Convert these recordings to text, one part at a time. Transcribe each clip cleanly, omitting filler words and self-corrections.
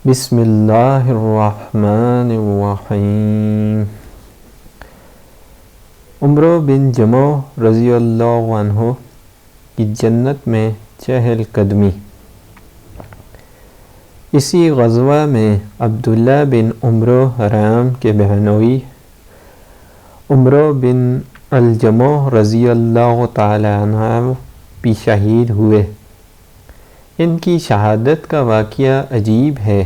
بسم اللہ الرحمن الرحیم۔ عمرو بن جموح رضی اللہ عنہ کی جنت میں چہل قدمی۔ اسی غزوہ میں عبداللہ بن عمرو حرام کے بہنوئی عمرو بن الجموح رضی اللہ تعالی عنہ بھی شہید ہوئے۔ ان کی شہادت کا واقعہ عجیب ہے۔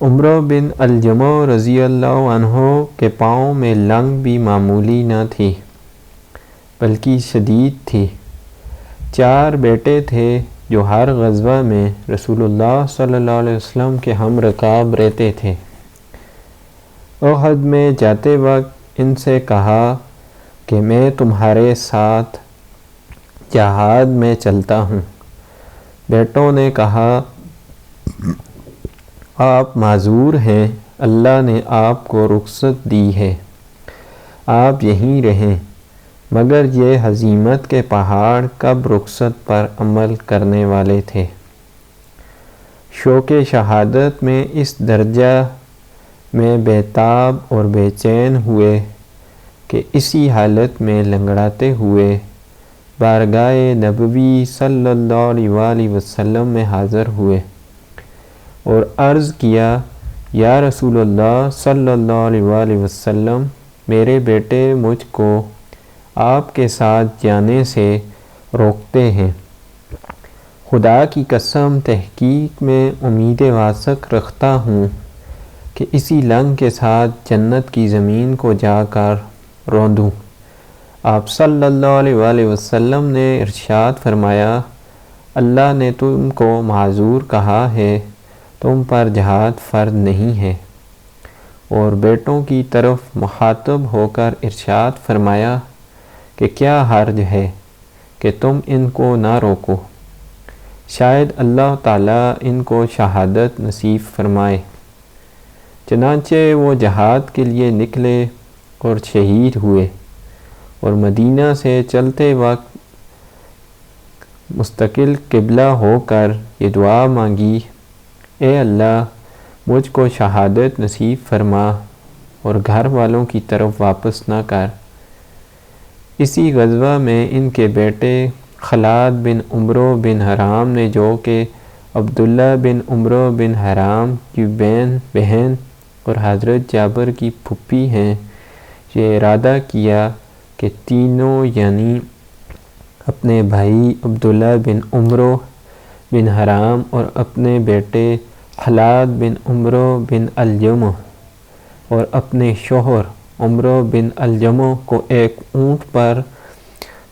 عمرو بن الجموح رضی اللہ عنہ کے پاؤں میں لنگ بھی معمولی نہ تھی بلکہ شدید تھی۔ 4 بیٹے تھے جو ہر غزوہ میں رسول اللہ صلی اللہ علیہ وسلم کے ہم رکاب رہتے تھے۔ احد میں جاتے وقت ان سے کہا کہ میں تمہارے ساتھ جہاد میں چلتا ہوں۔ بیٹوں نے کہا آپ معذور ہیں، اللہ نے آپ کو رخصت دی ہے، آپ یہیں رہیں۔ مگر یہ ہزیمت کے پہاڑ کب رخصت پر عمل کرنے والے تھے۔ شوق شہادت میں اس درجہ میں بےتاب اور بے چین ہوئے کہ اسی حالت میں لنگڑاتے ہوئے بارگاہ نبوی صلی اللہ علیہ وسلم میں حاضر ہوئے اور عرض کیا یا رسول اللہ صلی اللہ علیہ وسلم، میرے بیٹے مجھ کو آپ کے ساتھ جانے سے روکتے ہیں۔ خدا کی قسم تحقیق میں امید واسق رکھتا ہوں کہ اسی لنگ کے ساتھ جنت کی زمین کو جا کر روندوں۔ آپ صلی اللہ علیہ وسلم نے ارشاد فرمایا، اللہ نے تم کو معذور کہا ہے، تم پر جہاد فرض نہیں ہے۔ اور بیٹوں کی طرف مخاطب ہو کر ارشاد فرمایا کہ کیا حرج ہے کہ تم ان کو نہ روکو، شاید اللہ تعالیٰ ان کو شہادت نصیب فرمائے۔ چنانچہ وہ جہاد کے لیے نکلے اور شہید ہوئے، اور مدینہ سے چلتے وقت مستقل قبلہ ہو کر یہ دعا مانگی، اے اللہ مجھ کو شہادت نصیب فرما اور گھر والوں کی طرف واپس نہ کر۔ اسی غزوہ میں ان کے بیٹے خلاد بن عمرو بن حرام نے، جو کہ عبداللہ بن عمرو بن حرام کی بہن اور حضرت جابر کی پھوپھی ہیں، یہ ارادہ کیا کہ تینوں یعنی اپنے بھائی عبداللہ بن عمرو بن حرام اور اپنے بیٹے خلاد بن عمرو بن الجموح اور اپنے شوہر عمرو بن الجموح کو ایک اونٹ پر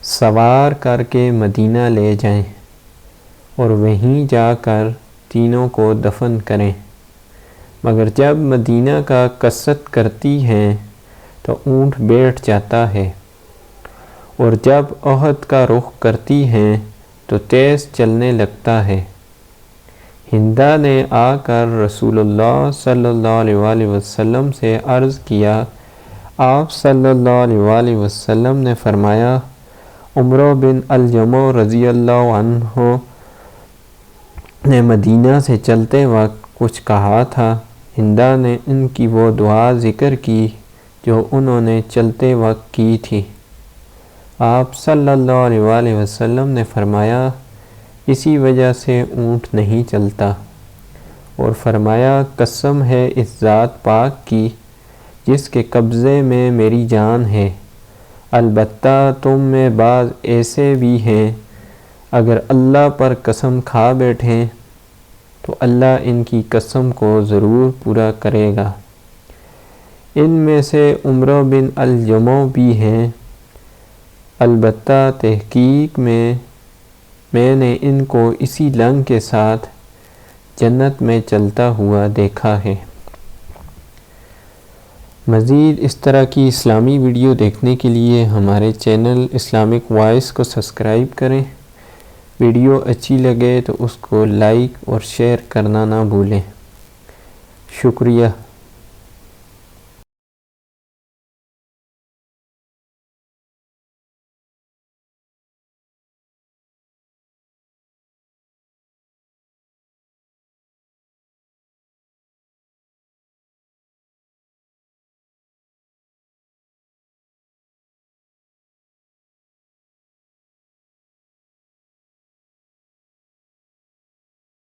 سوار کر کے مدینہ لے جائیں اور وہیں جا کر تینوں کو دفن کریں۔ مگر جب مدینہ کا قصد کرتی ہیں تو اونٹ بیٹھ جاتا ہے، اور جب احد کا رخ کرتی ہیں تو تیز چلنے لگتا ہے۔ ہندہ نے آ کر رسول اللہ صلی اللہ علیہ وسلم سے عرض کیا، آپ صلی اللہ علیہ وسلم نے فرمایا، عمرو بن الجموح رضی اللہ عنہ نے مدینہ سے چلتے وقت کچھ کہا تھا۔ ہندہ نے ان کی وہ دعا ذکر کی جو انہوں نے چلتے وقت کی تھی۔ آپ صلی اللہ علیہ وسلم نے فرمایا، اسی وجہ سے اونٹ نہیں چلتا، اور فرمایا، قسم ہے اس ذات پاک کی جس کے قبضے میں میری جان ہے، البتہ تم میں بعض ایسے بھی ہیں اگر اللہ پر قسم کھا بیٹھیں تو اللہ ان کی قسم کو ضرور پورا کرے گا۔ ان میں سے عمرو بن الجموح بھی ہیں، البتہ تحقیق میں نے ان کو اسی لنگ کے ساتھ جنت میں چلتا ہوا دیکھا ہے۔ مزید اس طرح کی اسلامی ویڈیو دیکھنے کے لیے ہمارے چینل اسلامک وائس کو سبسکرائب کریں۔ ویڈیو اچھی لگے تو اس کو لائک اور شیئر کرنا نہ بھولیں۔ شکریہ۔